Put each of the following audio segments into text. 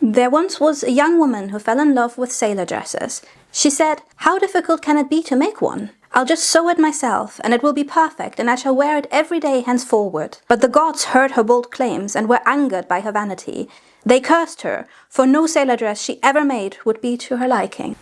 There once was a young woman who fell in love with sailor dresses. She said, "How difficult can it be to make one? I'll just sew it myself, and it will be perfect, and I shall wear it every day henceforward." But the gods heard her bold claims and were angered by her vanity. They cursed her, for no sailor dress she ever made would be to her liking.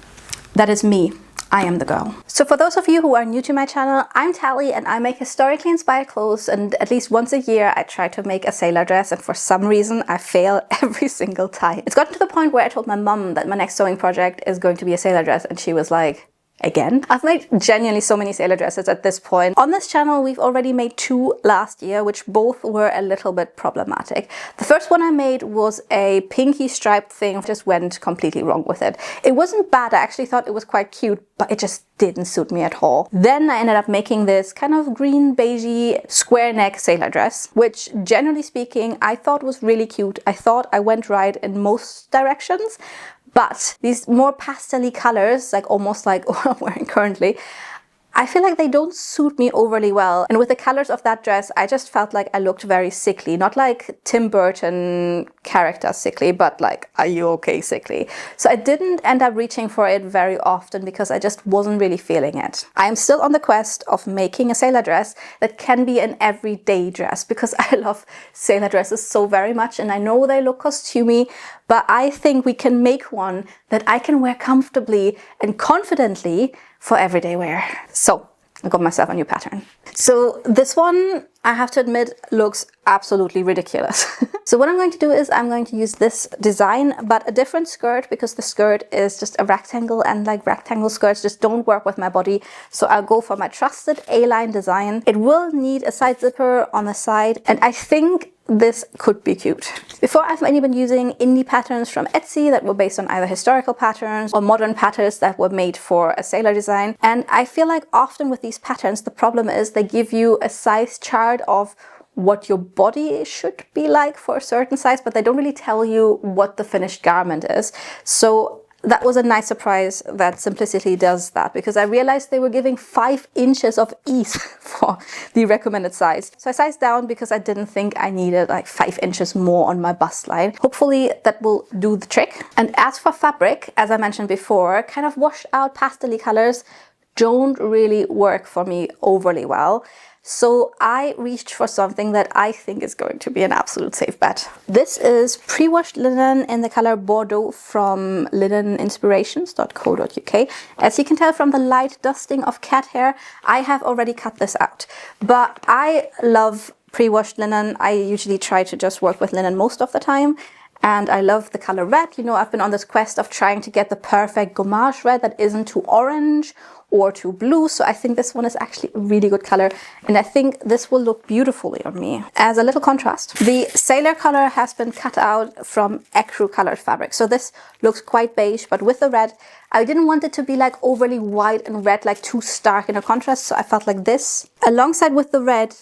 That is me. I am the girl. So for those of you who are new to my channel, I'm Tally and I make historically inspired clothes, and at least once a year I try to make a sailor dress, and for some reason I fail every single time. It's gotten to the point where I told my mum that my next sewing project is going to be a sailor dress, and she was like, "Again?" I've made genuinely so many sailor dresses at this point. On this channel we've already made 2 last year, which both were a little bit problematic. The first one I made was a pinky striped thing. Just went completely wrong with it. It wasn't bad, I actually thought it was quite cute, but it just didn't suit me at all. Then I ended up making this kind of green beigey square neck sailor dress, which generally speaking I thought was really cute. I thought I went right in most directions. But these more pastel-y colors, like almost like what I'm wearing currently, I feel like they don't suit me overly well. And with the colors of that dress, I just felt like I looked very sickly. Not like Tim Burton character sickly, but like, are you okay sickly? So I didn't end up reaching for it very often because I just wasn't really feeling it. I am still on the quest of making a sailor dress that can be an everyday dress, because I love sailor dresses so very much, and I know they look costumey, but I think we can make one that I can wear comfortably and confidently for everyday wear. So I got myself a new pattern. So this one, I have to admit, looks absolutely ridiculous. So what I'm going to do is I'm going to use this design, but a different skirt, because the skirt is just a rectangle, and like rectangle skirts just don't work with my body. So I'll go for my trusted A-line design. It will need a side zipper on the side, and I think this could be cute. Before, I've mainly been using indie patterns from Etsy that were based on either historical patterns or modern patterns that were made for a sailor design. And I feel like often with these patterns, the problem is they give you a size chart of what your body should be like for a certain size, but they don't really tell you what the finished garment is. So that was a nice surprise that Simplicity does that, because I realized they were giving 5 inches of ease for the recommended size. So I sized down because I didn't think I needed like 5 inches more on my bust line. Hopefully that will do the trick. And as for fabric, as I mentioned before, kind of washed out pastel-y colors don't really work for me overly well. So I reached for something that I think is going to be an absolute safe bet. This is pre-washed linen in the color Bordeaux from lineninspirations.co.uk. As you can tell from the light dusting of cat hair, I have already cut this out. But I love pre-washed linen. I usually try to just work with linen most of the time. And I love the color red. You know, I've been on this quest of trying to get the perfect gommage red that isn't too orange or too blue. So I think this one is actually a really good color, and I think this will look beautifully on me. As a little contrast, the sailor color has been cut out from ecru colored fabric. So this looks quite beige, but with the red, I didn't want it to be like overly white and red, like too stark in a contrast. So I felt like this, alongside with the red,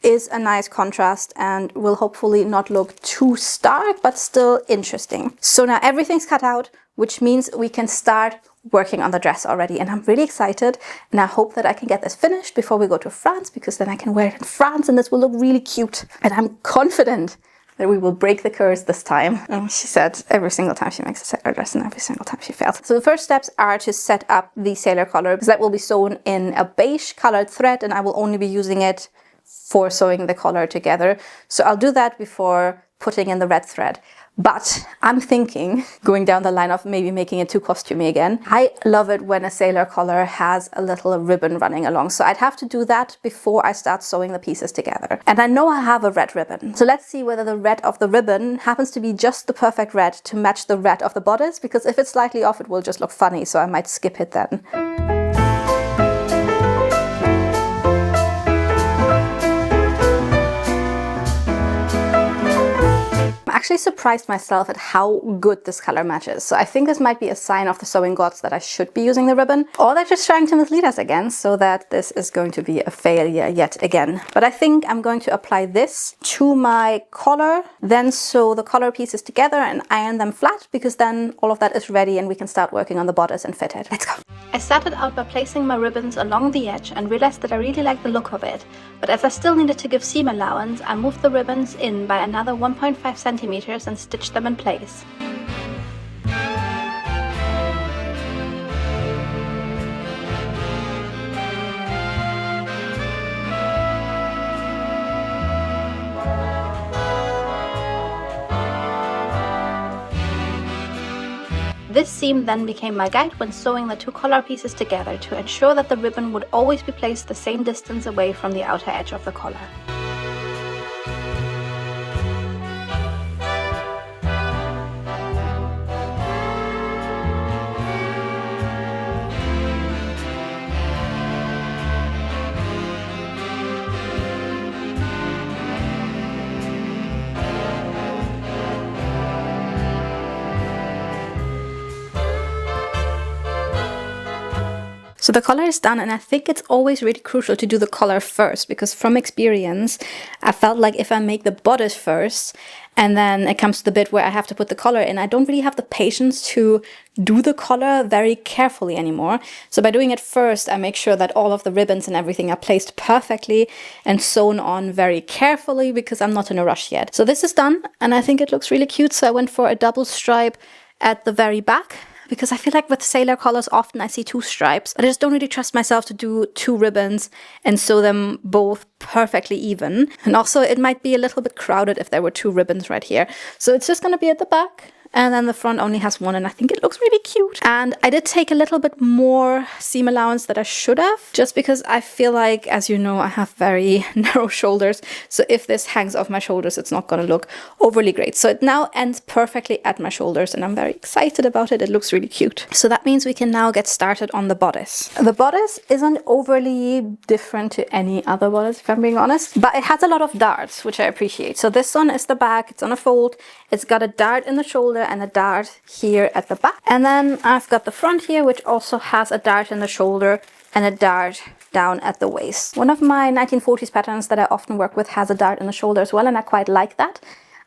is a nice contrast and will hopefully not look too stark, but still interesting. So now everything's cut out, which means we can start working on the dress already, and I'm really excited, and I hope that I can get this finished before we go to France, because then I can wear it in France and this will look really cute, and I'm confident that we will break the curse this time. She said every single time she makes a sailor dress and every single time she fails. So the first steps are to set up the sailor collar, because that will be sewn in a beige colored thread, and I will only be using it for sewing the collar together. So I'll do that before putting in the red thread. But I'm thinking, going down the line of maybe making it too costumey again. I love it when a sailor collar has a little ribbon running along. So I'd have to do that before I start sewing the pieces together. And I know I have a red ribbon. So let's see whether the red of the ribbon happens to be just the perfect red to match the red of the bodice, because if it's slightly off, it will just look funny. So I might skip it then. I'm actually surprised myself at how good this color matches. So I think this might be a sign of the sewing gods that I should be using the ribbon, or they're just trying to mislead us again, so that this is going to be a failure yet again. But I think I'm going to apply this to my collar, then sew the collar pieces together and iron them flat, because then all of that is ready and we can start working on the bodice and fit it. Let's go. I started out by placing my ribbons along the edge and realized that I really liked the look of it, but as I still needed to give seam allowance, I moved the ribbons in by another 1.5 centimeters and stitched them in place. This seam then became my guide when sewing the two collar pieces together to ensure that the ribbon would always be placed the same distance away from the outer edge of the collar. So the collar is done, and I think it's always really crucial to do the collar first, because from experience, I felt like if I make the bodice first, and then it comes to the bit where I have to put the collar in, I don't really have the patience to do the collar very carefully anymore. So by doing it first, I make sure that all of the ribbons and everything are placed perfectly and sewn on very carefully, because I'm not in a rush yet. So this is done, and I think it looks really cute. So I went for a double stripe at the very back, because I feel like with sailor collars often I see two stripes, but I just don't really trust myself to do two ribbons and sew them both perfectly even. And also it might be a little bit crowded if there were two ribbons right here. So it's just going to be at the back, and then the front only has one, and I think it looks really cute. And I did take a little bit more seam allowance than I should have, just because I feel like, as you know, I have very narrow shoulders. So if this hangs off my shoulders, it's not going to look overly great. So it now ends perfectly at my shoulders, and I'm very excited about it. It looks really cute. So that means we can now get started on the bodice. The bodice isn't overly different to any other bodice, if I'm being honest, but it has a lot of darts, which I appreciate. So this one is the back, it's on a fold, it's got a dart in the shoulder and a dart here at the back. And then I've got the front here, which also has a dart in the shoulder and a dart down at the waist. One of my 1940s patterns that I often work with has a dart in the shoulder as well, and I quite like that.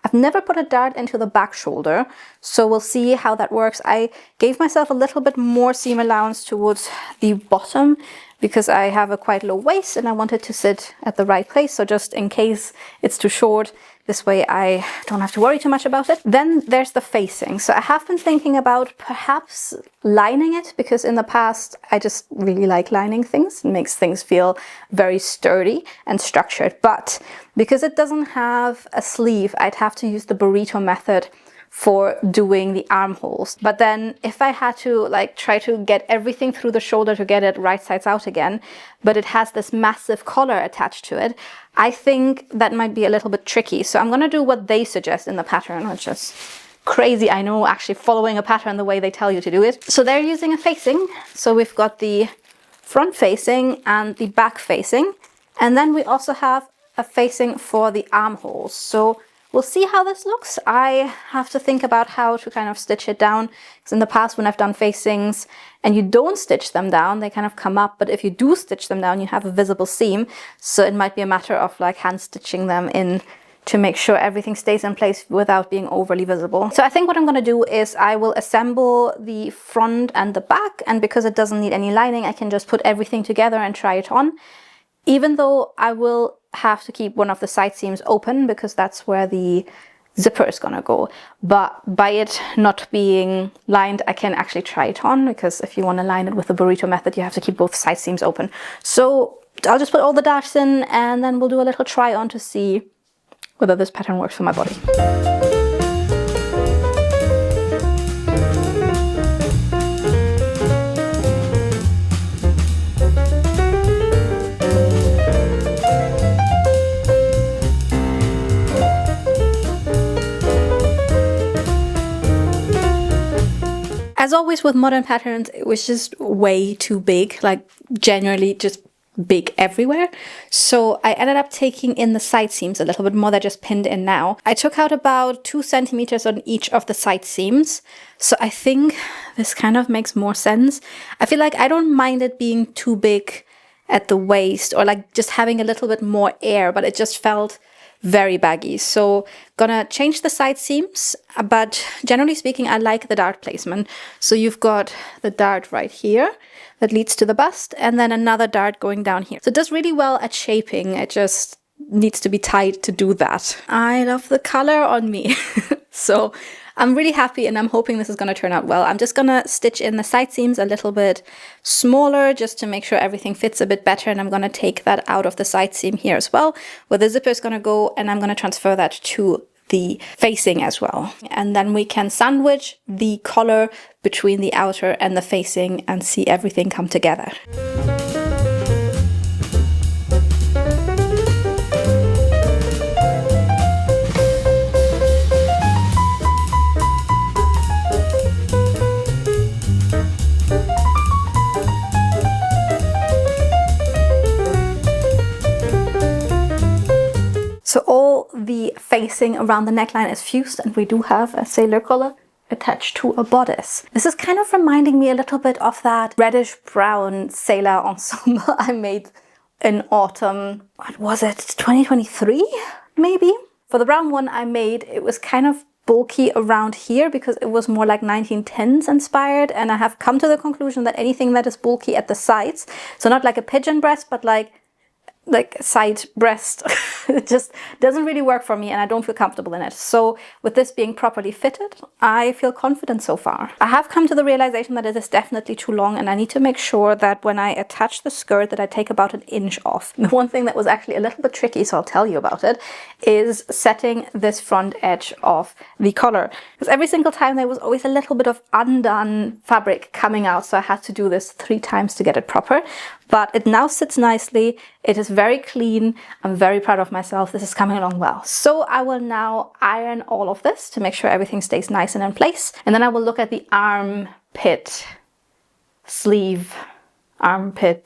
I've never put a dart into the back shoulder, so we'll see how that works. I gave myself a little bit more seam allowance towards the bottom because I have a quite low waist and I want it to sit at the right place. So just in case it's too short, this way I don't have to worry too much about it. Then there's the facing. So I have been thinking about perhaps lining it, because in the past I just really like lining things. It makes things feel very sturdy and structured. But because it doesn't have a sleeve, I'd have to use the burrito method for doing the armholes. But then if I had to like try to get everything through the shoulder to get it right sides out again, but it has this massive collar attached to it, I think that might be a little bit tricky. So I'm going to do what they suggest in the pattern, which is crazy, I know, actually following a pattern the way they tell you to do it. So they're using a facing. So we've got the front facing and the back facing. And then we also have a facing for the armholes. So we'll see how this looks. I have to think about how to kind of stitch it down, because in the past when I've done facings and you don't stitch them down, they kind of come up, but if you do stitch them down, you have a visible seam. So it might be a matter of like hand stitching them in to make sure everything stays in place without being overly visible. So I think what I'm going to do is I will assemble the front and the back, and because it doesn't need any lining, I can just put everything together and try it on. Even though I will have to keep one of the side seams open because that's where the zipper is gonna go. But by it not being lined, I can actually try it on, because if you want to line it with the burrito method, you have to keep both side seams open. So I'll just put all the darts in, and then we'll do a little try on to see whether this pattern works for my body. As always with modern patterns, it was just way too big, like genuinely just big everywhere. So I ended up taking in the side seams a little bit more. They're just pinned in now. I took out about 2 centimeters on each of the side seams. So I think this kind of makes more sense. I feel like I don't mind it being too big at the waist, or like just having a little bit more air, but it just felt very baggy. So gonna change the side seams, but generally speaking, I like the dart placement. So you've got the dart right here that leads to the bust, and then another dart going down here. So it does really well at shaping. It just needs to be tight to do that. I love the color on me. So I'm really happy, and I'm hoping this is going to turn out well. I'm just going to stitch in the side seams a little bit smaller just to make sure everything fits a bit better. And I'm going to take that out of the side seam here as well, where the zipper is going to go, and I'm going to transfer that to the facing as well. And then we can sandwich the collar between the outer and the facing and see everything come together. So all the facing around the neckline is fused, and we do have a sailor collar attached to a bodice. This is kind of reminding me a little bit of that reddish brown sailor ensemble I made in autumn. What was it? 2023 maybe? For the brown one I made, it was kind of bulky around here because it was more like 1910s inspired, and I have come to the conclusion that anything that is bulky at the sides, so not like a pigeon breast, but like side breast, it just doesn't really work for me, and I don't feel comfortable in it. So with this being properly fitted, I feel confident so far. I have come to the realization that it is definitely too long, and I need to make sure that when I attach the skirt that I take about an inch off. The one thing that was actually a little bit tricky, so I'll tell you about it, is setting this front edge of the collar. Because every single time there was always a little bit of undone fabric coming out, so I had to do this 3 times to get it proper. But it now sits nicely, it is very clean, I'm very proud of myself, this is coming along well. So I will now iron all of this to make sure everything stays nice and in place. And then I will look at the armpit, sleeve, armhole.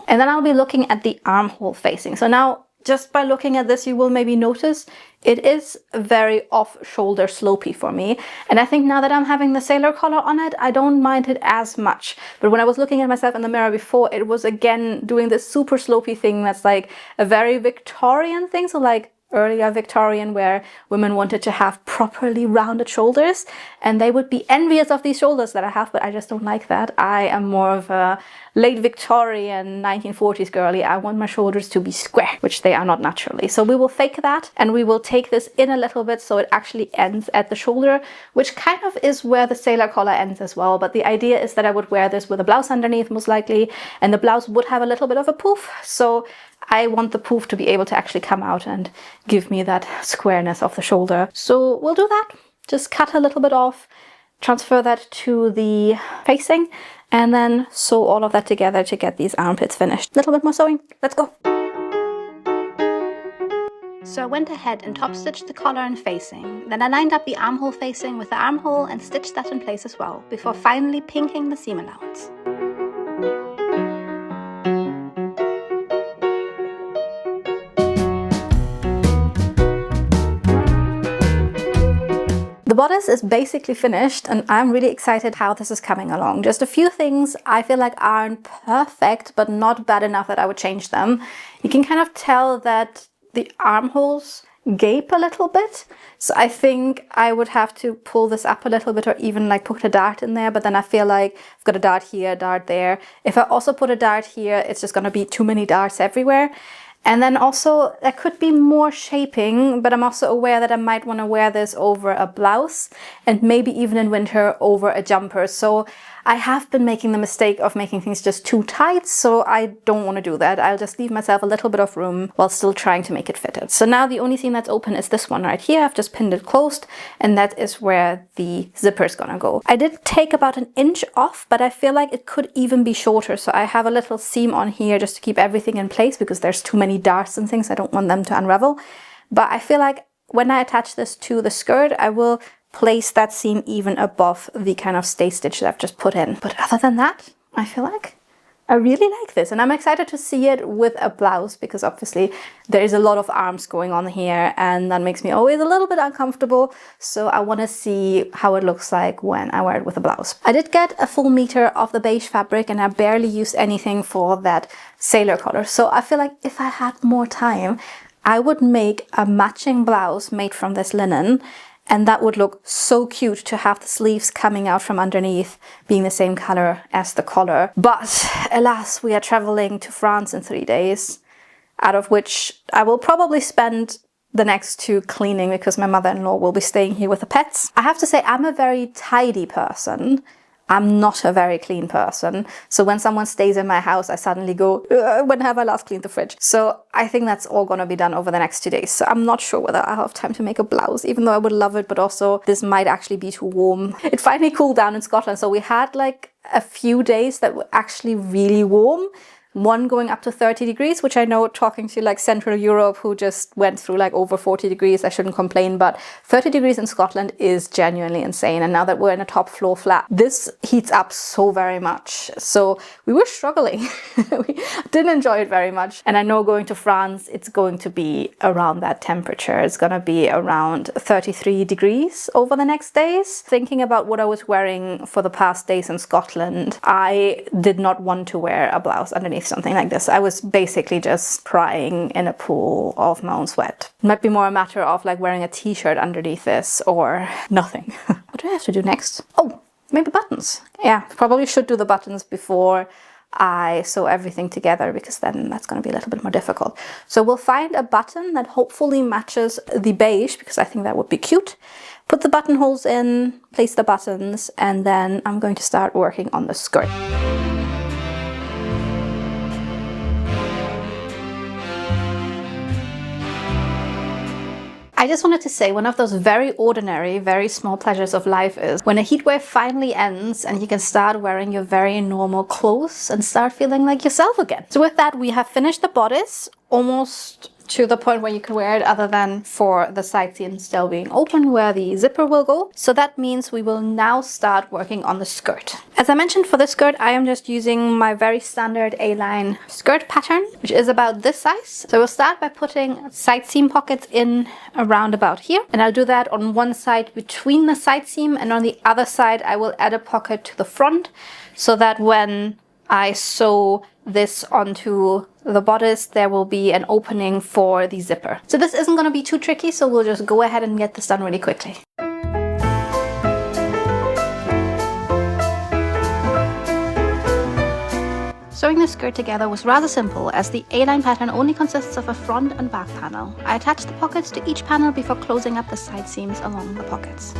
And then I'll be looking at the armhole facing. So now, just by looking at this, you will maybe notice it is very off-shoulder slopey for me. And I think now that I'm having the sailor collar on it, I don't mind it as much. But when I was looking at myself in the mirror before, it was again doing this super slopey thing that's like a very Victorian thing. So like earlier Victorian, where women wanted to have properly rounded shoulders, and they would be envious of these shoulders that I have, but I just don't like that. I am more of a late Victorian 1940s girly. I want my shoulders to be square, which they are not naturally. So we will fake that, and we will take this in a little bit so it actually ends at the shoulder, which kind of is where the sailor collar ends as well. But the idea is that I would wear this with a blouse underneath most likely, and the blouse would have a little bit of a poof. So I want the poof to be able to actually come out and give me that squareness of the shoulder. So we'll do that. Just cut a little bit off, transfer that to the facing, and then sew all of that together to get these armpits finished. A little bit more sewing. Let's go. So I went ahead and top stitched the collar and facing. Then I lined up the armhole facing with the armhole and stitched that in place as well, before finally pinking the seam allowance. The bodice is basically finished, and I'm really excited how this is coming along. Just a few things I feel like aren't perfect, but not bad enough that I would change them. You can kind of tell that the armholes gape a little bit. So I think I would have to pull this up a little bit, or even like put a dart in there. But then I feel like I've got a dart here, a dart there. If I also put a dart here, it's just going to be too many darts everywhere. And then also there could be more shaping, but I'm also aware that I might want to wear this over a blouse, and maybe even in winter over a jumper. So I have been making the mistake of making things just too tight, so I don't want to do that. I'll just leave myself a little bit of room while still trying to make it fitted. So now the only thing that's open is this one right here. I've just pinned it closed, and that is where the zipper is gonna go. I did take about an inch off, but I feel like it could even be shorter. So I have a little seam on here just to keep everything in place, because there's too many darts and things. I don't want them to unravel. But I feel like when I attach this to the skirt, I will place that seam even above the kind of stay stitch that I've just put in. But other than that, I feel like I really like this, and I'm excited to see it with a blouse, because obviously there is a lot of arms going on here, and that makes me always a little bit uncomfortable. So I want to see how it looks like when I wear it with a blouse. I did get a full meter of the beige fabric, and I barely used anything for that sailor collar. So I feel like if I had more time, I would make a matching blouse made from this linen. And that would look so cute to have the sleeves coming out from underneath being the same color as the collar. But alas, we are traveling to France in 3 days, out of which I will probably spend the next 2 cleaning, because my mother-in-law will be staying here with the pets. I have to say, I'm a very tidy person. I'm not a very clean person. So when someone stays in my house, I suddenly go, when have I last cleaned the fridge? So I think that's all gonna be done over the next 2 days. So I'm not sure whether I'll have time to make a blouse, even though I would love it, but also this might actually be too warm. It finally cooled down in Scotland. So we had like a few days that were actually really warm. One going up to 30 degrees, which I know, talking to like Central Europe who just went through like over 40 degrees, I shouldn't complain, but 30 degrees in Scotland is genuinely insane. And now that we're in a top floor flat, this heats up so very much. So we were struggling. We didn't enjoy it very much. And I know going to France, it's going to be around that temperature. It's going to be around 33 degrees over the next days. Thinking about what I was wearing for the past days in Scotland, I did not want to wear a blouse underneath something like this. I was basically just crying in a pool of my own sweat. It might be more a matter of like wearing a t-shirt underneath this or nothing. What do I have to do next? Oh, maybe buttons. Yeah, probably should do the buttons before I sew everything together, because then that's going to be a little bit more difficult. So we'll find a button that hopefully matches the beige, because I think that would be cute. Put the buttonholes in, place the buttons, and then I'm going to start working on the skirt. I just wanted to say, one of those very ordinary, very small pleasures of life is when a heatwave finally ends and you can start wearing your very normal clothes and start feeling like yourself again. So with that, we have finished the bodice, almost to the point where you can wear it, other than for the side seam still being open where the zipper will go. So that means we will now start working on the skirt. As I mentioned, for the skirt, I am just using my very standard A-line skirt pattern, which is about this size. So we'll start by putting side seam pockets in around about here. And I'll do that on one side between the side seam, and on the other side, I will add a pocket to the front so that when I sew this onto the bodice, there will be an opening for the zipper. So this isn't going to be too tricky, so we'll just go ahead and get this done really quickly. Sewing the skirt together was rather simple, as the A-line pattern only consists of a front and back panel. I attached the pockets to each panel before closing up the side seams along the pockets.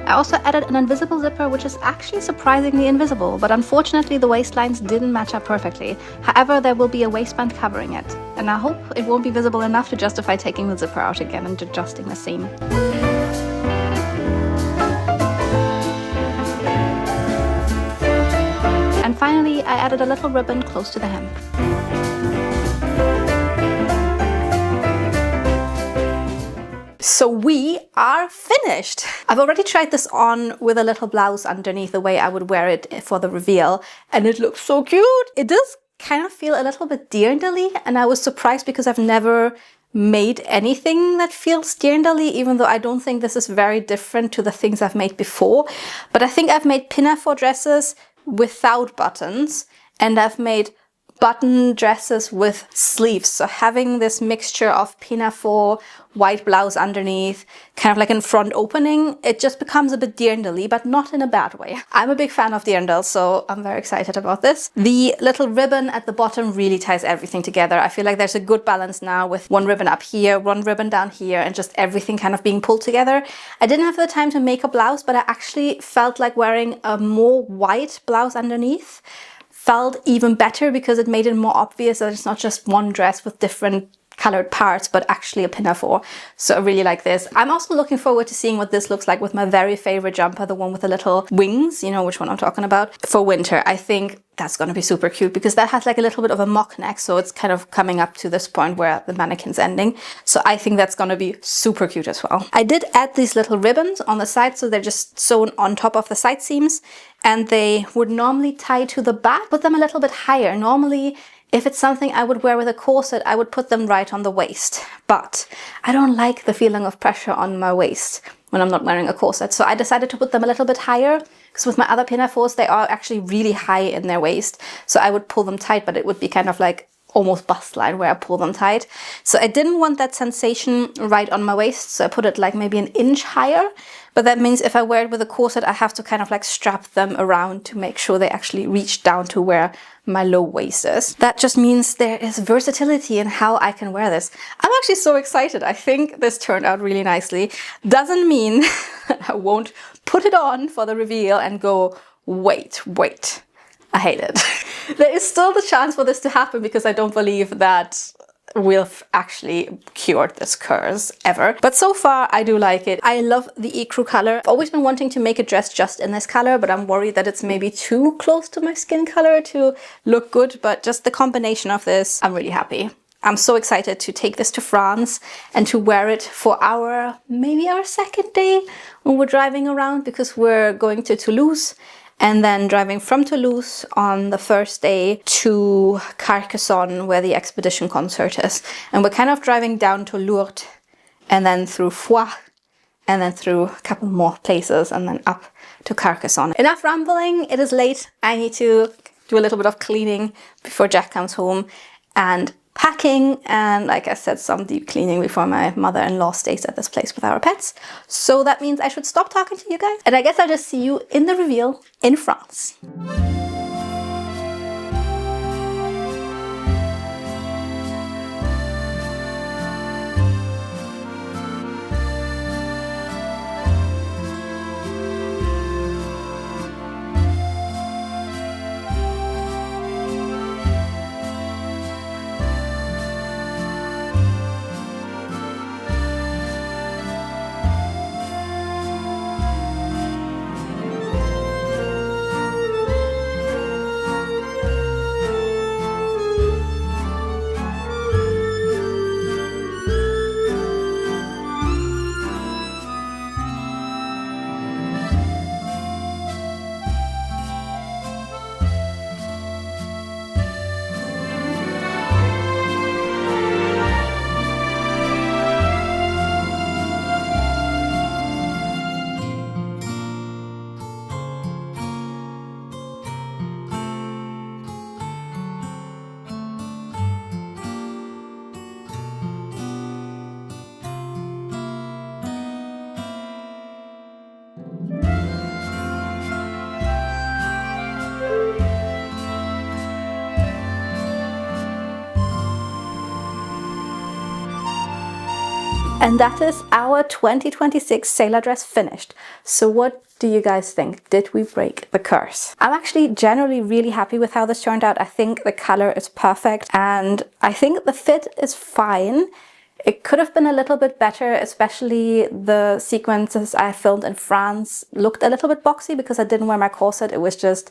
I also added an invisible zipper, which is actually surprisingly invisible, but unfortunately the waistlines didn't match up perfectly. However, there will be a waistband covering it, and I hope it won't be visible enough to justify taking the zipper out again and adjusting the seam. And finally, I added a little ribbon close to the hem. So we are finished. I've already tried this on with a little blouse underneath, the way I would wear it for the reveal, and it looks so cute. It does kind of feel a little bit dirndly, and I was surprised because I've never made anything that feels dirndly, even though I don't think this is very different to the things I've made before. But I think I've made pinafore dresses without buttons, and I've made button dresses with sleeves. So having this mixture of pinafore, white blouse underneath, kind of like in front opening, it just becomes a bit dirndly, but not in a bad way. I'm a big fan of dirndl, so I'm very excited about this. The little ribbon at the bottom really ties everything together. I feel like there's a good balance now with one ribbon up here, one ribbon down here, and just everything kind of being pulled together. I didn't have the time to make a blouse, but I actually felt like wearing a more white blouse underneath felt even better, because it made it more obvious that it's not just one dress with different colored parts, but actually a pinafore. So I really like this. I'm also looking forward to seeing what this looks like with my very favorite jumper, the one with the little wings, you know which one I'm talking about, for winter. I think that's going to be super cute, because that has like a little bit of a mock neck, so it's kind of coming up to this point where the mannequin's ending. So I think that's going to be super cute as well. I did add these little ribbons on the side, so they're just sewn on top of the side seams, and they would normally tie to the back. Put them a little bit higher. Normally, if it's something I would wear with a corset, I would put them right on the waist, but I don't like the feeling of pressure on my waist when I'm not wearing a corset. So I decided to put them a little bit higher, because with my other pinafores, they are actually really high in their waist. So I would pull them tight, but it would be kind of like almost bust line where I pull them tight. So I didn't want that sensation right on my waist, so I put it like maybe an inch higher. But that means if I wear it with a corset, I have to kind of like strap them around to make sure they actually reach down to where my low waist is. That just means there is versatility in how I can wear this. I'm actually so excited. I think this turned out really nicely. Doesn't mean that I won't put it on for the reveal and go, wait, I hate it. There is still the chance for this to happen because I don't believe that we've actually cured this curse ever. But so far I do like it. I love the ecru color. I've always been wanting to make a dress just in this color, but I'm worried that it's maybe too close to my skin color to look good. But just the combination of this, I'm really happy. I'm so excited to take this to France and to wear it for maybe our second day when we're driving around, because we're going to Toulouse and then driving from Toulouse on the first day to Carcassonne, where the expedition concert is. And we're kind of driving down to Lourdes and then through Foix and then through a couple more places and then up to Carcassonne. Enough rambling, it is late. I need to do a little bit of cleaning before Jack comes home and packing, and like I said, some deep cleaning before my mother-in-law stays at this place with our pets. So that means I should stop talking to you guys, and I guess I'll just see you in the reveal in France. And that is our 2026 sailor dress finished. So what do you guys think? Did we break the curse? I'm actually generally really happy with how this turned out. I think the color is perfect and I think the fit is fine. It could have been a little bit better, especially the sequences I filmed in France looked a little bit boxy because I didn't wear my corset. It was just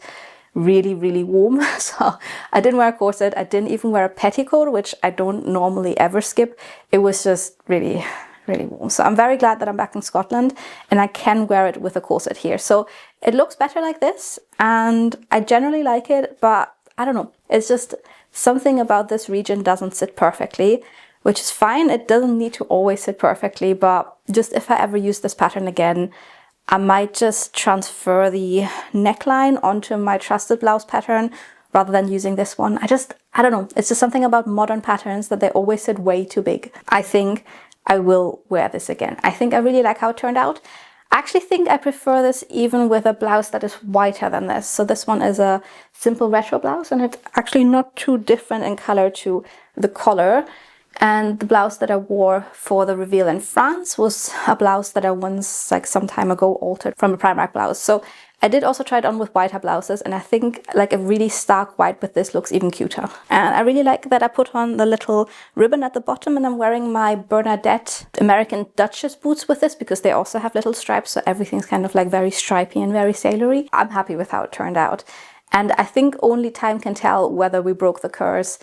really warm. So I didn't wear a corset. I didn't even wear a petticoat, which I don't normally ever skip. It was just really warm. So I'm very glad that I'm back in Scotland and I can wear it with a corset here. So it looks better like this and I generally like it, but I don't know. It's just something about this region doesn't sit perfectly, which is fine. It doesn't need to always sit perfectly, but just if I ever use this pattern again, I might just transfer the neckline onto my trusted blouse pattern rather than using this one. I don't know. It's just something about modern patterns that they always sit way too big. I think I will wear this again. I think I really like how it turned out. I actually think I prefer this even with a blouse that is whiter than this. So this one is a simple retro blouse and it's actually not too different in color to the collar. And the blouse that I wore for the reveal in France was a blouse that I once, like some time ago, altered from a Primark blouse. So I did also try it on with whiter blouses, and I think like a really stark white with this looks even cuter. And I really like that I put on the little ribbon at the bottom, and I'm wearing my Bernadette American Duchess boots with this because they also have little stripes, so everything's kind of like very stripy and very sailory. I'm happy with how it turned out. And I think only time can tell whether we broke the curse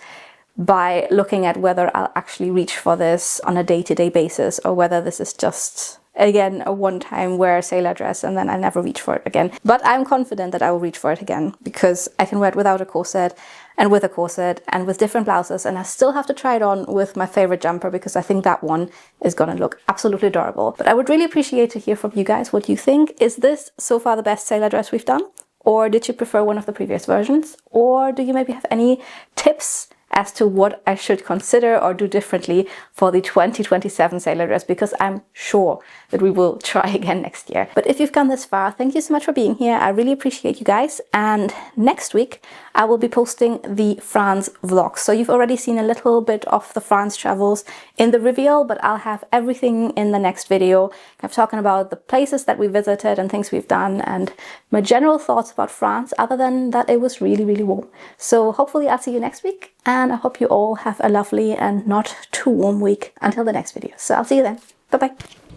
by looking at whether I'll actually reach for this on a day-to-day basis or whether this is just, again, a one-time wear sailor dress and then I never reach for it again. But I'm confident that I will reach for it again because I can wear it without a corset and with a corset and with different blouses, and I still have to try it on with my favorite jumper because I think that one is gonna look absolutely adorable. But I would really appreciate to hear from you guys what you think. Is this so far the best sailor dress we've done? Or did you prefer one of the previous versions? Or do you maybe have any tips as to what I should consider or do differently for the 2027 sailor dress, because I'm sure that we will try again next year. But if you've come this far, thank you so much for being here. I really appreciate you guys. And next week I will be posting the France vlog. So you've already seen a little bit of the France travels in the reveal, but I'll have everything in the next video. I'm talking about the places that we visited and things we've done and my general thoughts about France, other than that it was really, really warm. So hopefully I'll see you next week, and I hope you all have a lovely and not too warm week until the next video. So I'll see you then. Bye bye.